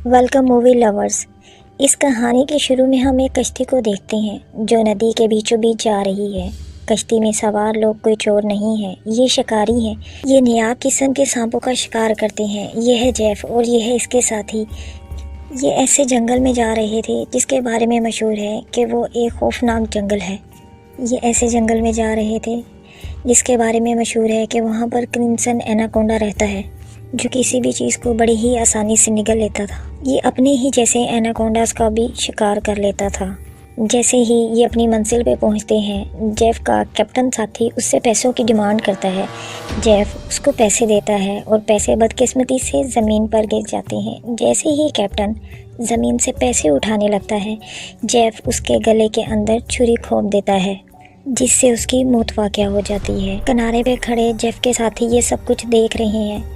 Welcome movie lovers. इस कहानी के शुरू में हम एक कश्ती को देखते हैं जो नदी के बीचों बीच जा रही है। कश्ती में सवार लोग कोई चोर नहीं है, ये शिकारी हैं। ये नायाब किस्म के सांपों का शिकार करते हैं। ये है जेफ और ये है इसके साथी। ये ऐसे जंगल में जा रहे थे जिसके बारे में मशहूर है कि वो एक खौफनाक जंगल है। ये ऐसे जंगल में जा रहे थे जिसके बारे में मशहूर है कि वहाँ पर क्रिम्सन एनाकोंडा रहता है जो किसी भी चीज़ को बड़ी ही आसानी से निगल लेता था। ये अपने ही जैसे एनाकोंडास का भी शिकार कर लेता था। जैसे ही ये अपनी मंजिल पे पहुंचते हैं, जेफ का कैप्टन साथी उससे पैसों की डिमांड करता है। जेफ उसको पैसे देता है और पैसे बदकिस्मती से ज़मीन पर गिर जाते हैं। जैसे ही कैप्टन ज़मीन से पैसे उठाने लगता है, जेफ उसके गले के अंदर छुरी खोप देता है जिससे उसकी मौत वाक़या हो जाती है। किनारे पे खड़े जेफ के साथी ये सब कुछ देख रहे हैं।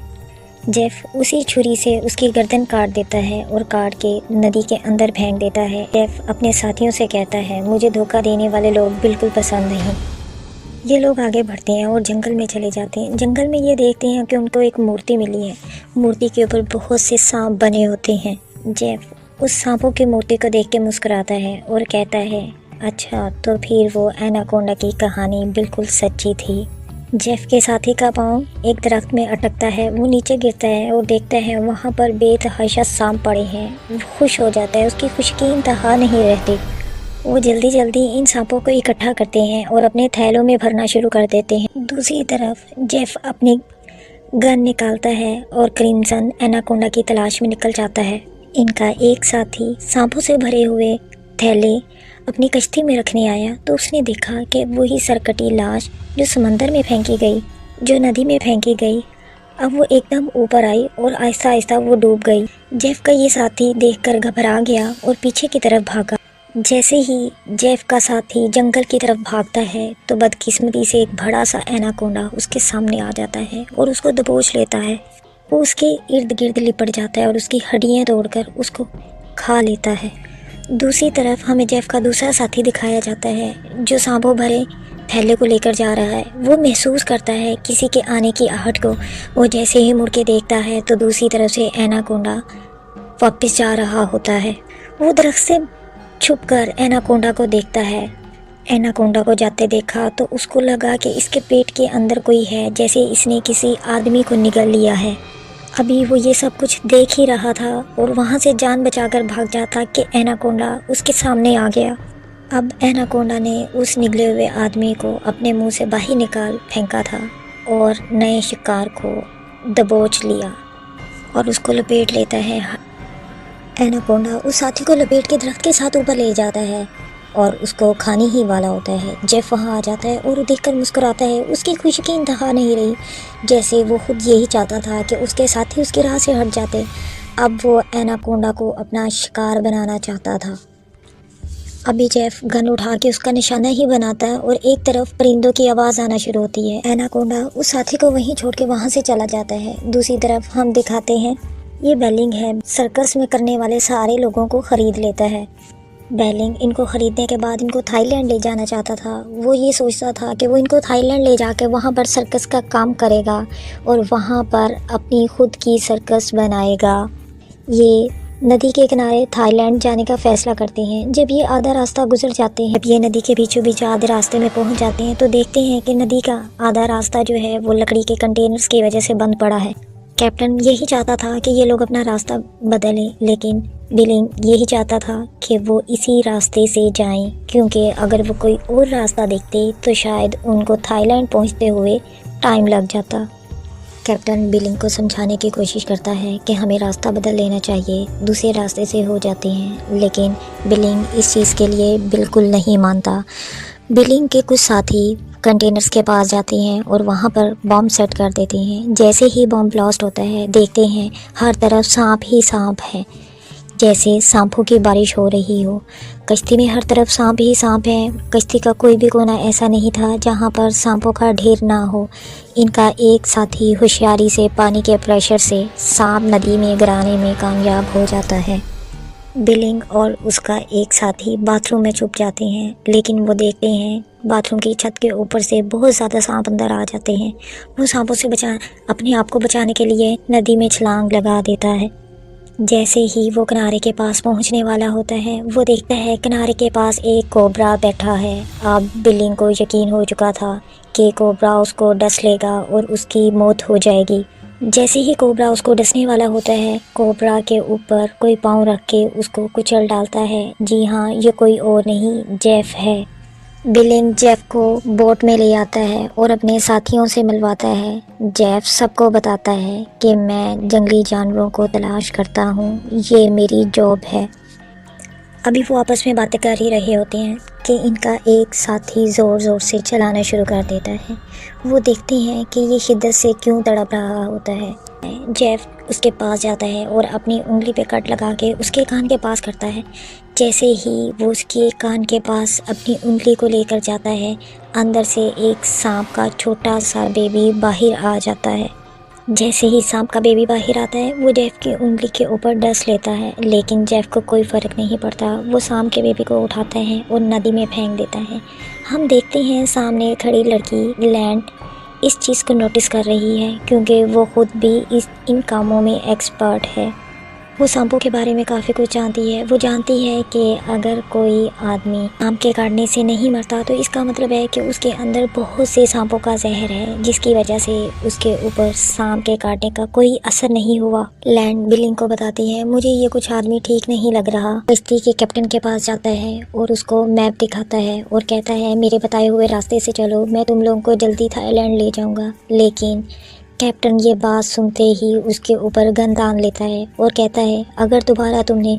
जेफ उसी छुरी से उसकी गर्दन काट देता है और काट के नदी के अंदर फेंक देता है। जेफ अपने साथियों से कहता है, मुझे धोखा देने वाले लोग बिल्कुल पसंद नहीं। ये लोग आगे बढ़ते हैं और जंगल में चले जाते हैं। जंगल में ये देखते हैं कि उनको एक मूर्ति मिली है। मूर्ति के ऊपर बहुत से सांप बने होते हैं। जेफ उस सांपों की मूर्ति को देख के मुस्कुराता है और कहता है, अच्छा तो फिर वो एनाकोंडा की कहानी बिल्कुल सच्ची थी। जेफ के साथी का पाँव एक दरख्त में अटकता है। वो नीचे गिरता है और देखता है वहाँ पर बेतहाशा सांप पड़े हैं। वो खुश हो जाता है, उसकी खुशी की इंतहा नहीं रहती। वो जल्दी जल्दी इन सांपों को इकट्ठा करते हैं और अपने थैलों में भरना शुरू कर देते हैं। दूसरी तरफ जेफ अपनी गन निकालता है और क्रिम्सन एनाकोंडा की तलाश में निकल जाता है। इनका एक साथी सांपों से भरे हुए थैले अपनी कश्ती में रखने आया तो उसने देखा कि वही सरकटी लाश जो समंदर में फेंकी गई, जो नदी में फेंकी गई, अब वो एकदम ऊपर आई और आहिस्ता आहिस्ता वो डूब गई। जेफ का ये साथी देखकर घबरा गया और पीछे की तरफ भागा। जैसे ही जेफ का साथी जंगल की तरफ भागता है तो बदकिस्मती से एक बड़ा सा एनाकोंडा उसके सामने आ जाता है और उसको दबोच लेता है। वो उसके इर्द गिर्द लिपट जाता है और उसकी हड्डियाँ तोड़कर उसको खा लेता है। दूसरी तरफ हमें जेफ का दूसरा साथी दिखाया जाता है जो सांपों भरे थैले को लेकर जा रहा है। वो महसूस करता है किसी के आने की आहट को। वो जैसे ही मुड़ के देखता है तो दूसरी तरफ से एनाकोंडा वापस जा रहा होता है। वो दरख्त से छुपकर एनाकोंडा को देखता है। एनाकोंडा को जाते देखा तो उसको लगा कि इसके पेट के अंदर कोई है, जैसे इसने किसी आदमी को निगल लिया है। अभी वो ये सब कुछ देख ही रहा था और वहाँ से जान बचाकर भाग जाता कि एनाकोंडा उसके सामने आ गया। अब एनाकोंडा ने उस निगले हुए आदमी को अपने मुंह से बाहर निकाल फेंका था और नए शिकार को दबोच लिया और उसको लपेट लेता है। एनाकोंडा उस साथी को लपेट के दरख्त के साथ ऊपर ले जाता है और उसको खाने ही वाला होता है। जेफ वहाँ आ जाता है और देखकर मुस्कुराता है। उसकी खुशी की इंतहा नहीं रही, जैसे वो खुद यही चाहता था कि उसके साथी उसकी राह से हट जाते। अब वो एनाकोंडा को अपना शिकार बनाना चाहता था। अभी जेफ गन उठा के उसका निशाना ही बनाता है और एक तरफ परिंदों की आवाज़ आना शुरू होती है। एनाकोंडा उस साथी को वहीं छोड़ के वहाँ से चला जाता है। दूसरी तरफ हम दिखाते हैं ये बेलिंग है, सर्कस में करने वाले सारे लोगों को ख़रीद लेता है। बेलिंग इनको ख़रीदने के बाद इनको थाईलैंड ले जाना चाहता था। वो ये सोचता था कि वो इनको थाईलैंड ले जाके वहाँ पर सर्कस का काम करेगा और वहाँ पर अपनी खुद की सर्कस बनाएगा। ये नदी के किनारे थाईलैंड जाने का फ़ैसला करते हैं। जब ये आधा रास्ता गुजर जाते हैं, जब ये नदी के बीचों बीच आधे रास्ते में पहुँच जाते हैं तो देखते हैं कि नदी का आधा रास्ता जो है वो लकड़ी के कंटेनर्स की वजह से बंद पड़ा है। कैप्टन यही चाहता था कि ये लोग अपना रास्ता बदलें, लेकिन बिलिंग यही चाहता था कि वो इसी रास्ते से जाएं, क्योंकि अगर वो कोई और रास्ता देखते तो शायद उनको थाईलैंड पहुंचते हुए टाइम लग जाता। कैप्टन बिलिंग को समझाने की कोशिश करता है कि हमें रास्ता बदल लेना चाहिए, दूसरे रास्ते से हो जाते हैं, लेकिन बिलिंग इस चीज़ के लिए बिल्कुल नहीं मानता। बिलिंग के कुछ साथी कंटेनर्स के पास जाते हैं और वहाँ पर बॉम्ब सेट कर देते हैं। जैसे ही बॉम्ब ब्लास्ट होता है देखते हैं हर तरफ सांप ही सांप है, जैसे सांपों की बारिश हो रही हो। कश्ती में हर तरफ सांप ही सांप है। कश्ती का कोई भी कोना ऐसा नहीं था जहाँ पर सांपों का ढेर ना हो। इनका एक साथी होशियारी से पानी के प्रेशर से सांप नदी में गिराने में कामयाब हो जाता है। बिलिंग और उसका एक साथी बाथरूम में छुप जाते हैं, लेकिन वो देखते हैं बाथरूम की छत के ऊपर से बहुत ज़्यादा सांप अंदर आ जाते हैं। वो सांपों से अपने आप को बचाने के लिए नदी में छलांग लगा देता है। जैसे ही वो किनारे के पास पहुंचने वाला होता है, वो देखता है किनारे के पास एक कोबरा बैठा है। अब बिलिंग को यकीन हो चुका था कि कोबरा उसको डस लेगा और उसकी मौत हो जाएगी। जैसे ही कोबरा उसको डसने वाला होता है, कोबरा के ऊपर कोई पाँव रख के उसको कुचल डालता है। जी हाँ, ये कोई और नहीं, जेफ है। बिलिंग जेफ को बोट में ले आता है और अपने साथियों से मिलवाता है। जेफ सबको बताता है कि मैं जंगली जानवरों को तलाश करता हूँ, ये मेरी जॉब है। अभी वो आपस में बातें कर ही रहे होते हैं कि इनका एक साथी ज़ोर ज़ोर से चलाना शुरू कर देता है। वो देखते हैं कि ये शिद्दत से क्यों तड़प रहा होता है। जेफ उसके पास जाता है और अपनी उंगली पे कट लगा के उसके कान के पास करता है। जैसे ही वो उसके कान के पास अपनी उंगली को लेकर जाता है, अंदर से एक सांप का छोटा सा बेबी बाहर आ जाता है। जैसे ही सांप का बेबी बाहर आता है, वो जेफ की उंगली के ऊपर डस लेता है, लेकिन जेफ को कोई फ़र्क नहीं पड़ता। वो सांप के बेबी को उठाता है और नदी में फेंक देता है। हम देखते हैं सामने खड़ी लड़की लैंड इस चीज़ को नोटिस कर रही है, क्योंकि वो खुद भी इन कामों में एक्सपर्ट है। वो सांपों के बारे में काफ़ी कुछ जानती है। वो जानती है कि अगर कोई आदमी सांप के काटने से नहीं मरता तो इसका मतलब है कि उसके अंदर बहुत से सांपों का जहर है, जिसकी वजह से उसके ऊपर सांप के काटने का कोई असर नहीं हुआ। लैंड बिलिंग को बताती है, मुझे ये कुछ आदमी ठीक नहीं लग रहा। कश्ती के कैप्टन के पास जाता है और उसको मैप दिखाता है और कहता है, मेरे बताए हुए रास्ते से चलो, मैं तुम लोगों को जल्दी थाईलैंड ले जाऊँगा। लेकिन कैप्टन ये बात सुनते ही उसके ऊपर गन तान लेता है और कहता है, अगर दोबारा तुमने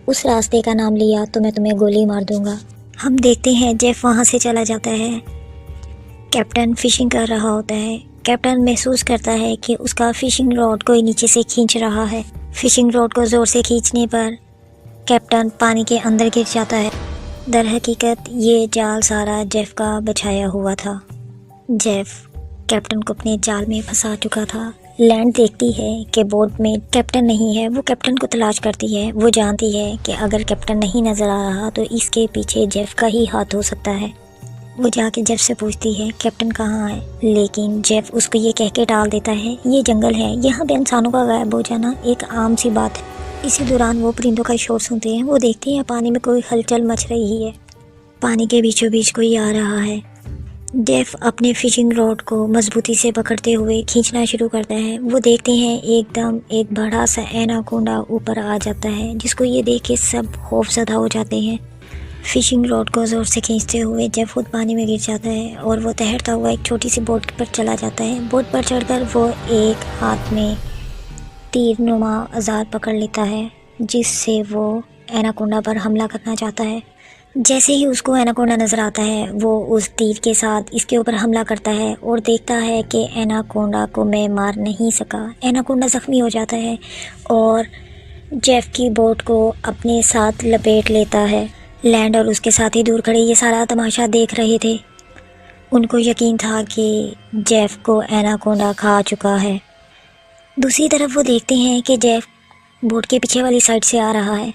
उस रास्ते का नाम लिया तो मैं तुम्हें गोली मार दूंगा। हम देखते हैं जेफ वहाँ से चला जाता है। कैप्टन फिशिंग कर रहा होता है। कैप्टन महसूस करता है कि उसका फिशिंग रॉड कोई नीचे से खींच रहा है। फिशिंग रॉड को ज़ोर से खींचने पर कैप्टन पानी के अंदर गिर जाता है। दरहकीकत ये जाल सारा जेफ का बिछाया हुआ था। जेफ कैप्टन को अपने जाल में फंसा चुका था। लैंड देखती है कि बोट में कैप्टन नहीं है। वो कैप्टन को तलाश करती है। वो जानती है कि अगर कैप्टन नहीं नज़र आ रहा तो इसके पीछे जेफ का ही हाथ हो सकता है। वो जाके जेफ से पूछती है, कैप्टन कहाँ है? लेकिन जेफ उसको ये कह के टाल देता है, ये जंगल है, यहाँ पे इंसानों का गायब हो जाना एक आम सी बात है। इसी दौरान वो परिंदों का शोर सुनते हैं। वो देखते हैं पानी में कोई हलचल मच रही है। पानी के बीचों बीच कोई आ रहा है। जेफ अपने फिशिंग रॉड को मजबूती से पकड़ते हुए खींचना शुरू करता है। वो देखते हैं एकदम एक बड़ा सा एनाकोंडा ऊपर आ जाता है, जिसको ये देख के सब खौफजदा हो जाते हैं। फिशिंग रॉड को ज़ोर से खींचते हुए जेफ खुद पानी में गिर जाता है और वो तैरता हुआ एक छोटी सी बोट पर चला जाता है। बोट पर चढ़कर वो एक हाथ में तीरनुमा औजार पकड़ लेता है, जिससे वो एनाकोंडा पर हमला करना चाहता है। जैसे ही उसको एनाकोंडा नज़र आता है, वो उस तीर के साथ इसके ऊपर हमला करता है और देखता है कि एनाकोंडा को मैं मार नहीं सका। एनाकोंडा ज़ख्मी हो जाता है और जेफ की बोट को अपने साथ लपेट लेता है। लैंड और उसके साथी दूर खड़े ये सारा तमाशा देख रहे थे। उनको यकीन था कि जेफ को एनाकोंडा खा चुका है। दूसरी तरफ वो देखते हैं कि जेफ बोट के पीछे वाली साइड से आ रहा है।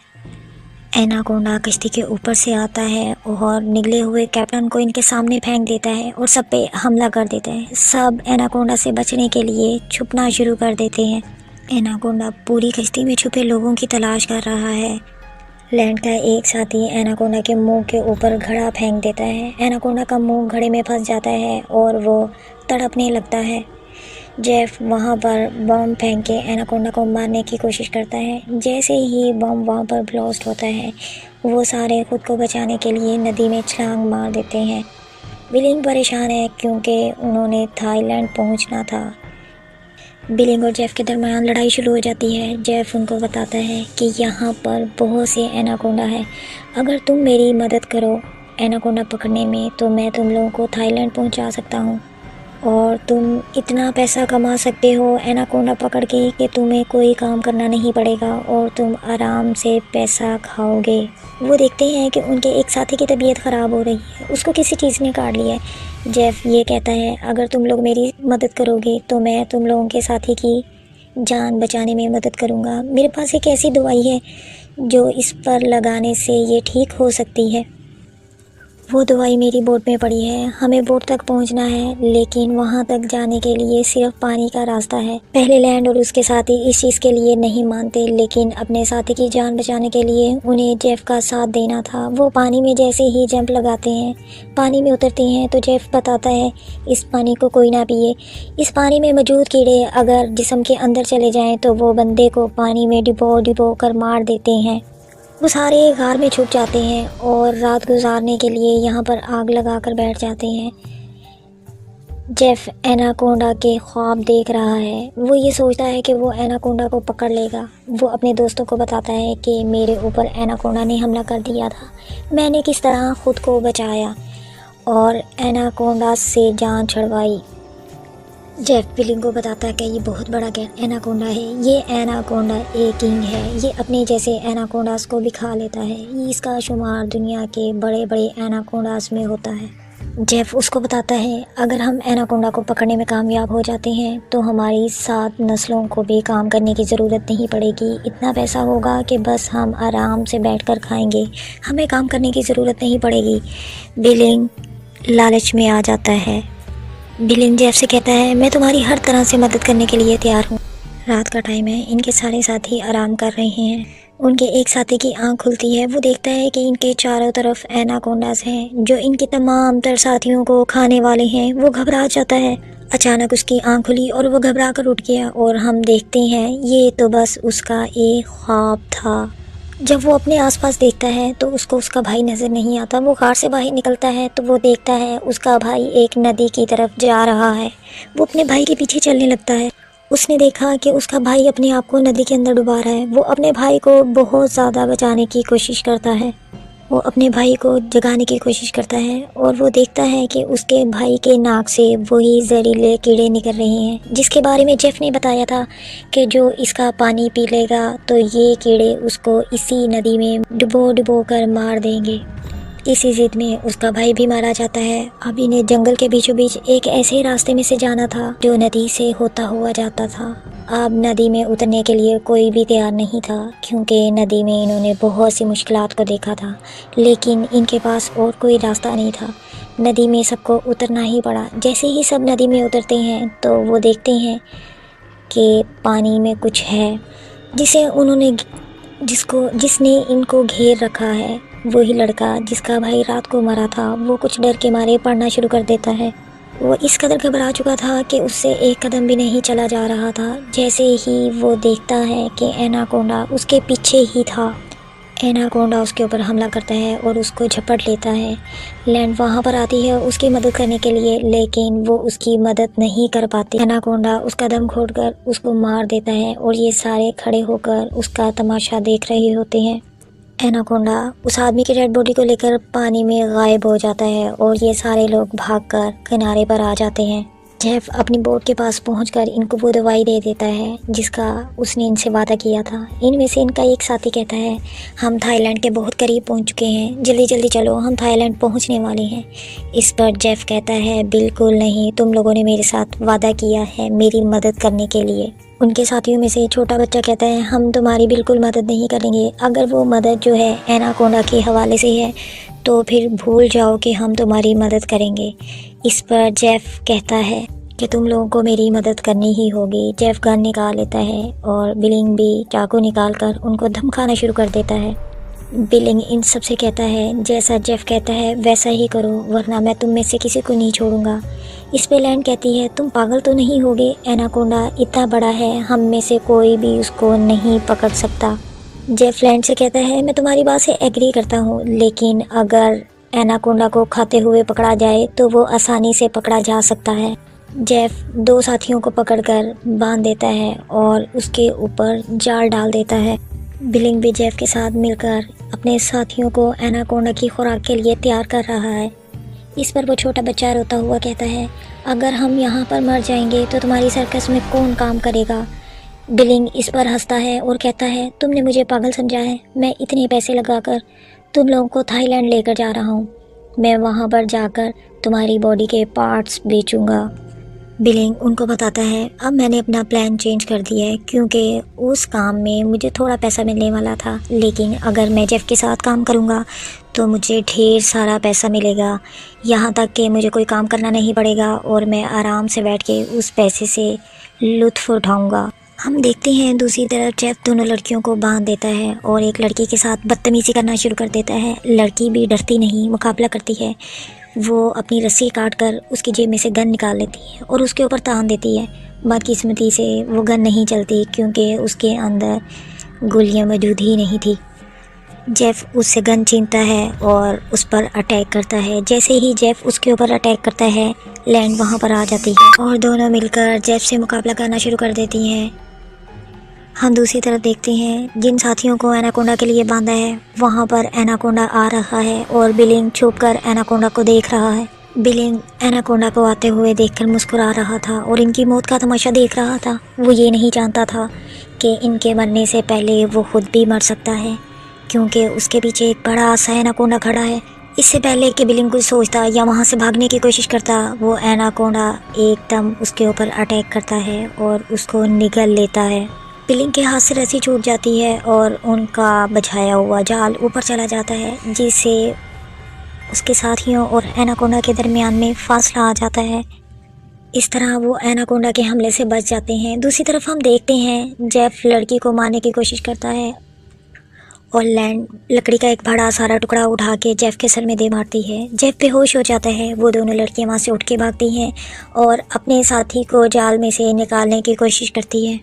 एनाकोंडा कश्ती के ऊपर से आता है और निगले हुए कैप्टन को इनके सामने फेंक देता है और सब पे हमला कर देता है। सब एनाकोंडा से बचने के लिए छुपना शुरू कर देते हैं। एनाकोंडा पूरी कश्ती में छुपे लोगों की तलाश कर रहा है। लैंड का एक साथी एनाकोंडा के मुंह के ऊपर घड़ा फेंक देता है। एनाकोंडा का मुंह घड़े में फंस जाता है और वो तड़पने लगता है। जेफ वहाँ पर बम फेंक के एनाकोंडा को मारने की कोशिश करता है। जैसे ही बम वहाँ पर ब्लास्ट होता है, वो सारे खुद को बचाने के लिए नदी में छलांग मार देते हैं। बिलिंग परेशान है क्योंकि उन्होंने थाईलैंड पहुँचना था। बिलिंग और जेफ के दरमियान लड़ाई शुरू हो जाती है। जेफ उनको बताता है कि यहाँ पर बहुत से एनाकोंडा है, अगर तुम मेरी मदद करो एनाकोंडा पकड़ने में तो मैं तुम लोगों को थाईलैंड पहुँचा सकता हूँ और तुम इतना पैसा कमा सकते हो एनाकोंडा पकड़ के कि तुम्हें कोई काम करना नहीं पड़ेगा और तुम आराम से पैसा खाओगे। वो देखते हैं कि उनके एक साथी की तबीयत ख़राब हो रही है, उसको किसी चीज़ ने काट लिया है। जेफ ये कहता है, अगर तुम लोग मेरी मदद करोगे तो मैं तुम लोगों के साथी की जान बचाने में मदद करूँगा। मेरे पास एक ऐसी दवाई है जो इस पर लगाने से ये ठीक हो सकती है। वो दवाई मेरी बोट में पड़ी है, हमें बोट तक पहुंचना है, लेकिन वहां तक जाने के लिए सिर्फ पानी का रास्ता है। पहले लैंड और उसके साथी इस चीज़ के लिए नहीं मानते, लेकिन अपने साथी की जान बचाने के लिए उन्हें जेफ का साथ देना था। वो पानी में जैसे ही जंप लगाते हैं, पानी में उतरते हैं, तो जेफ बताता है इस पानी को कोई ना पिए। इस पानी में मौजूद कीड़े अगर जिस्म के अंदर चले जाएँ तो वो बंदे को पानी में डिबो कर मार देते हैं। वो सारे गार में छुप जाते हैं और रात गुजारने के लिए यहाँ पर आग लगाकर बैठ जाते हैं। जेफ एनाकोंडा के ख्वाब देख रहा है। वो ये सोचता है कि वो एनाकोंडा को पकड़ लेगा। वो अपने दोस्तों को बताता है कि मेरे ऊपर एनाकोंडा ने हमला कर दिया था, मैंने किस तरह ख़ुद को बचाया और एनाकोंडा से जान छुड़वाई। जेफ बिलिंग को बताता है कि ये बहुत बड़ा एनाकोंडा है। ये एनाकोंडा एक किंग है, ये अपने जैसे एनाकोंडास को भी खा लेता है। इसका शुमार दुनिया के बड़े बड़े एनाकोंडास में होता है। जेफ उसको बताता है अगर हम एनाकोंडा को पकड़ने में कामयाब हो जाते हैं तो हमारी 7 नस्लों को भी काम करने की ज़रूरत नहीं पड़ेगी। इतना पैसा होगा कि बस हम आराम से बैठकर खाएंगे, हमें काम करने की ज़रूरत नहीं पड़ेगी। बिलिंग लालच में आ जाता है। बिलिंग जेफ से कहता है मैं तुम्हारी हर तरह से मदद करने के लिए तैयार हूँ। रात का टाइम है, इनके सारे साथी आराम कर रहे हैं। उनके एक साथी की आंख खुलती है। वो देखता है कि इनके चारों तरफ एनाकोंडास हैं जो इनके तमाम तर साथियों को खाने वाले हैं। वो घबरा जाता है। अचानक उसकी आंख खुली और वो घबरा कर उठ गया और हम देखते हैं ये तो बस उसका एक ख्वाब था। जब वो अपने आसपास देखता है तो उसको उसका भाई नज़र नहीं आता। वो कार से बाहर निकलता है तो वो देखता है उसका भाई एक नदी की तरफ जा रहा है। वो अपने भाई के पीछे चलने लगता है। उसने देखा कि उसका भाई अपने आप को नदी के अंदर डुबा रहा है। वो अपने भाई को बहुत ज़्यादा बचाने की कोशिश करता है। वो अपने भाई को जगाने की कोशिश करता है और वो देखता है कि उसके भाई के नाक से वही जहरीले कीड़े निकल रहे हैं जिसके बारे में जेफ ने बताया था कि जो इसका पानी पी लेगा तो ये कीड़े उसको इसी नदी में डुबो कर मार देंगे। इसी जिद में उसका भाई भी मारा जाता है। अब इन्हें जंगल के बीचों बीच एक ऐसे रास्ते में से जाना था जो नदी से होता हुआ जाता था। अब नदी में उतरने के लिए कोई भी तैयार नहीं था क्योंकि नदी में इन्होंने बहुत सी मुश्किलात को देखा था, लेकिन इनके पास और कोई रास्ता नहीं था। नदी में सबको उतरना ही पड़ा। जैसे ही सब नदी में उतरते हैं तो वो देखते हैं कि पानी में कुछ है जिसने इनको घेर रखा है। वही लड़का जिसका भाई रात को मरा था वो कुछ डर के मारे पढ़ना शुरू कर देता है। वो इस कदर घबरा चुका था कि उससे एक कदम भी नहीं चला जा रहा था। जैसे ही वो देखता है कि एनाकोंडा उसके पीछे ही था। एनाकोंडा उसके ऊपर हमला करता है और उसको झपट लेता है। लैंड वहाँ पर आती है उसकी मदद करने के लिए, लेकिन वो उसकी मदद नहीं कर पाती। एनाकोंडा उसका दम घोटकर उसको मार देता है और ये सारे खड़े होकर उसका तमाशा देख रहे होते हैं। एनाकोंडा उस आदमी की डेड बॉडी को लेकर पानी में गायब हो जाता है और ये सारे लोग भागकर किनारे पर आ जाते हैं। जेफ अपनी बोट के पास पहुंचकर इनको वो दवाई दे देता है जिसका उसने इनसे वादा किया था। इनमें से इनका एक साथी कहता है हम थाईलैंड के बहुत करीब पहुंच चुके हैं, जल्दी जल्दी चलो, हम थाईलैंड पहुंचने वाले हैं। इस पर जेफ कहता है बिल्कुल नहीं, तुम लोगों ने मेरे साथ वादा किया है मेरी मदद करने के लिए। उनके साथियों में से छोटा बच्चा कहता है हम तुम्हारी बिल्कुल मदद नहीं करेंगे। अगर वो मदद जो है एनाकोंडा के हवाले से है तो फिर भूल जाओ कि हम तुम्हारी मदद करेंगे। इस पर जेफ कहता है कि तुम लोगों को मेरी मदद करनी ही होगी। जेफ गन निकाल लेता है और बिलिंग भी चाकू निकाल कर उनको धमकाना शुरू कर देता है। बिलिंग इन सब से कहता है जैसा जेफ कहता है वैसा ही करो वरना मैं तुम में से किसी को नहीं छोड़ूंगा। इस पे लैंड कहती है तुम पागल तो नहीं होगे, एनाकोंडा इतना बड़ा है, हम में से कोई भी उसको नहीं पकड़ सकता। जेफ लैंड से कहता है मैं तुम्हारी बात से एग्री करता हूँ, लेकिन अगर एनाकोंडा को खाते हुए पकड़ा जाए तो वो आसानी से पकड़ा जा सकता है। जेफ 2 साथियों को पकड़कर बांध देता है और उसके ऊपर जाल डाल देता है। बिलिंग भी जेफ के साथ मिलकर अपने साथियों को एनाकोंडा की खुराक के लिए तैयार कर रहा है। इस पर वो छोटा बच्चा रोता हुआ कहता है अगर हम यहाँ पर मर जाएंगे तो तुम्हारी सर्कस में कौन काम करेगा। बिलिंग इस पर हंसता है और कहता है तुमने मुझे पागल समझा है, मैं इतने पैसे लगाकर तुम लोगों को थाईलैंड लेकर जा रहा हूँ, मैं वहाँ पर जाकर तुम्हारी बॉडी के पार्ट्स बेचूंगा। बिलिंग उनको बताता है अब मैंने अपना प्लान चेंज कर दिया है क्योंकि उस काम में मुझे थोड़ा पैसा मिलने वाला था, लेकिन अगर मैं जेफ के साथ काम करूँगा तो मुझे ढेर सारा पैसा मिलेगा, यहाँ तक कि मुझे कोई काम करना नहीं पड़ेगा और मैं आराम से बैठ के उस पैसे से लुत्फ़ उठाऊँगा। हम देखते हैं दूसरी तरफ जेफ दोनों लड़कियों को बांध देता है और एक लड़की के साथ बदतमीज़ी करना शुरू कर देता है। लड़की भी डरती नहीं, मुकाबला करती है। वो अपनी रस्सी काट कर उसकी जेब में से गन निकाल लेती है और उसके ऊपर तान देती है। बदकिस्मती से वो गन नहीं चलती क्योंकि उसके अंदर गोलियां मौजूद ही नहीं थी। जेफ उससे गन छीनता है और उस पर अटैक करता है। जैसे ही जेफ उसके ऊपर अटैक करता है, लैंड वहाँ पर आ जाती है और दोनों मिलकर जेफ से मुकाबला करना शुरू कर देती हैं। हम दूसरी तरफ देखते हैं जिन साथियों को एनाकोंडा के लिए बांधा है, वहाँ पर एनाकोंडा आ रहा है और बिलिंग छुपकर एनाकोंडा को देख रहा है। बिलिंग एनाकोंडा को आते हुए देखकर मुस्कुरा रहा था और इनकी मौत का तमाशा देख रहा था। वो ये नहीं जानता था कि इनके मरने से पहले वो खुद भी मर सकता है, क्योंकि उसके पीछे एक बड़ा सा एनाकोंडा खड़ा है। इससे पहले कि बिलिंग कुछ सोचता या वहाँ से भागने की कोशिश करता, वो एनाकोंडा एकदम उसके ऊपर अटैक करता है और उसको निगल लेता है। बिलिंग के हाथ से रस्सी छूट जाती है और उनका बिछाया हुआ जाल ऊपर चला जाता है, जिससे उसके साथियों और एनाकोंडा के दरमियान में फासला आ जाता है। इस तरह वो एनाकोंडा के हमले से बच जाते हैं। दूसरी तरफ हम देखते हैं जेफ लड़की को मारने की कोशिश करता है और लैंड लकड़ी का एक बड़ा सारा टुकड़ा उठा के जेफ के सर में दे मारती है। जेफ बेहोश हो जाता है। वो दोनों लड़कियां वहाँ से उठ के भागती हैं और अपने साथी को जाल में से निकालने की कोशिश करती है।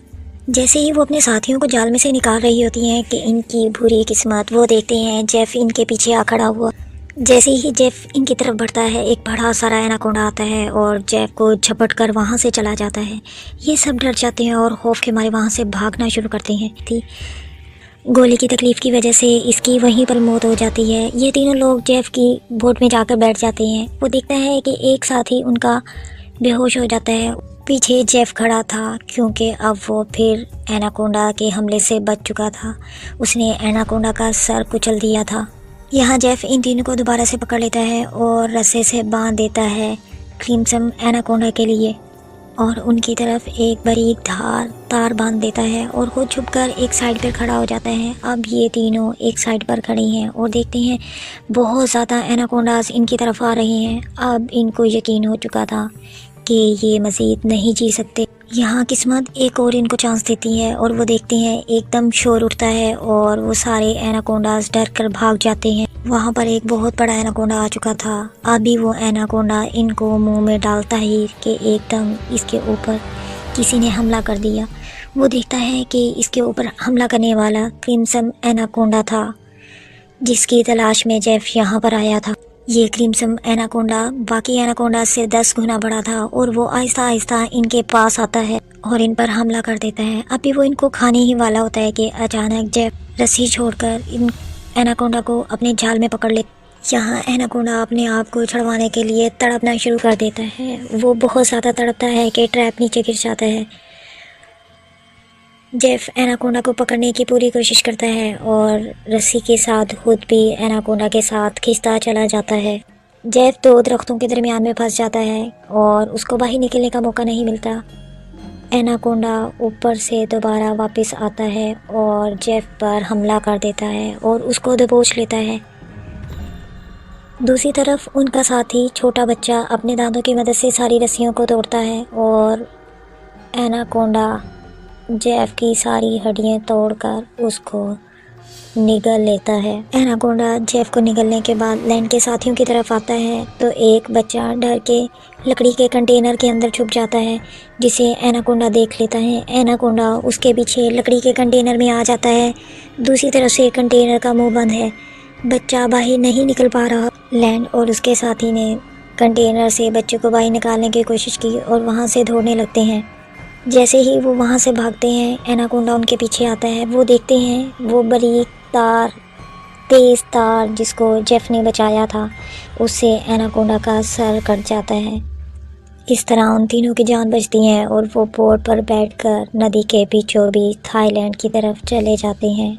जैसे ही वो अपने साथियों को जाल में से निकाल रही होती हैं कि इनकी बुरी किस्मत, वो देखते हैं जेफ इनके पीछे आ खड़ा हुआ। जैसे ही जेफ इनकी तरफ बढ़ता है, एक बड़ा सारा एनाकोंडा आता है और जेफ को झपट कर वहाँ से चला जाता है। ये सब डर जाते हैं और खौफ के मारे वहाँ से भागना शुरू करते हैं। गोली की तकलीफ़ की वजह से इसकी वहीं पर मौत हो जाती है। ये तीनों लोग जेफ की बोट में जाकर बैठ जाते हैं। वो देखता है कि एक साथी उनका बेहोश हो जाता है। पीछे जेफ खड़ा था क्योंकि अब वो फिर एनाकोंडा के हमले से बच चुका था। उसने एनाकोंडा का सर कुचल दिया था। यहाँ जेफ इन तीनों को दोबारा से पकड़ लेता है और रस्से से बांध देता है क्रिम्सन एनाकोंडा के लिए और उनकी तरफ एक बारीक तार बांध देता है और खुद छुपकर एक साइड पर खड़ा हो जाता है। अब ये तीनों एक साइड पर खड़ी हैं और देखते हैं बहुत ज़्यादा एनाकोंडास इनकी तरफ आ रही हैं। अब इनको यकीन हो चुका था कि ये मज़ीद नहीं जी सकते। यहाँ किस्मत एक और इनको चांस देती है और वो देखते हैं एकदम शोर उठता है और वो सारे एनाकोंडास डर कर भाग जाते हैं। वहाँ पर एक बहुत बड़ा एनाकोंडा आ चुका था। अभी वो एनाकोंडा इनको मुंह में डालता ही कि एकदम इसके ऊपर किसी ने हमला कर दिया। वो देखता है कि इसके ऊपर हमला करने वाला क्रिम्सन एनाकोंडा था, जिसकी तलाश में जेफ यहाँ पर आया था। ये क्रिम्सन एनाकोंडा बाकी एनाकोंडा से 10 गुना बड़ा था और वो आहिस्ता आहिस्ता इनके पास आता है और इन पर हमला कर देता है। अभी वो इनको खाने ही वाला होता है कि अचानक जेफ रस्सी छोड़कर इन एनाकोंडा को अपने जाल में पकड़ ले। यहाँ एनाकोंडा अपने आप को छुड़वाने के लिए तड़पना शुरू कर देता है। वो बहुत ज़्यादा तड़पता है कि ट्रैप नीचे गिर जाता है। जेफ एनाकोंडा को पकड़ने की पूरी कोशिश करता है और रस्सी के साथ खुद भी एनाकोंडा के साथ खींचता चला जाता है। जेफ 2 दरख्तों के दरमियान में फंस जाता है और उसको बाहर निकलने का मौका नहीं मिलता। एनाकोंडा ऊपर से दोबारा वापस आता है और जेफ पर हमला कर देता है और उसको दबोच लेता है। दूसरी तरफ उनका साथी छोटा बच्चा अपने दांतों की मदद से सारी रस्सियों को तोड़ता है और एनाकोंडा जेफ की सारी हड्डियां तोड़कर उसको निगल लेता है। एनाकोंडा जेफ को निगलने के बाद लैंड के साथियों की तरफ आता है तो एक बच्चा डर के लकड़ी के कंटेनर के अंदर छुप जाता है, जिसे एनाकोंडा देख लेता है। एनाकोंडा उसके पीछे लकड़ी के कंटेनर में आ जाता है। दूसरी तरफ से कंटेनर का मुंह बंद है, बच्चा बाहर नहीं निकल पा रहा। लैंड और उसके साथी ने कंटेनर से बच्चे को बाहर निकालने की कोशिश की और वहाँ से दौड़ने लगते हैं। जैसे ही वो वहाँ से भागते हैं, एनाकोंडा उनके पीछे आता है। वो देखते हैं वो बारीक तेज़ तार जिसको जेफ ने बचाया था, उससे एनाकोंडा का सर कट जाता है। इस तरह उन तीनों की जान बचती है और वो बोट पर बैठकर नदी के बीचों बीच थाईलैंड की तरफ चले जाते हैं।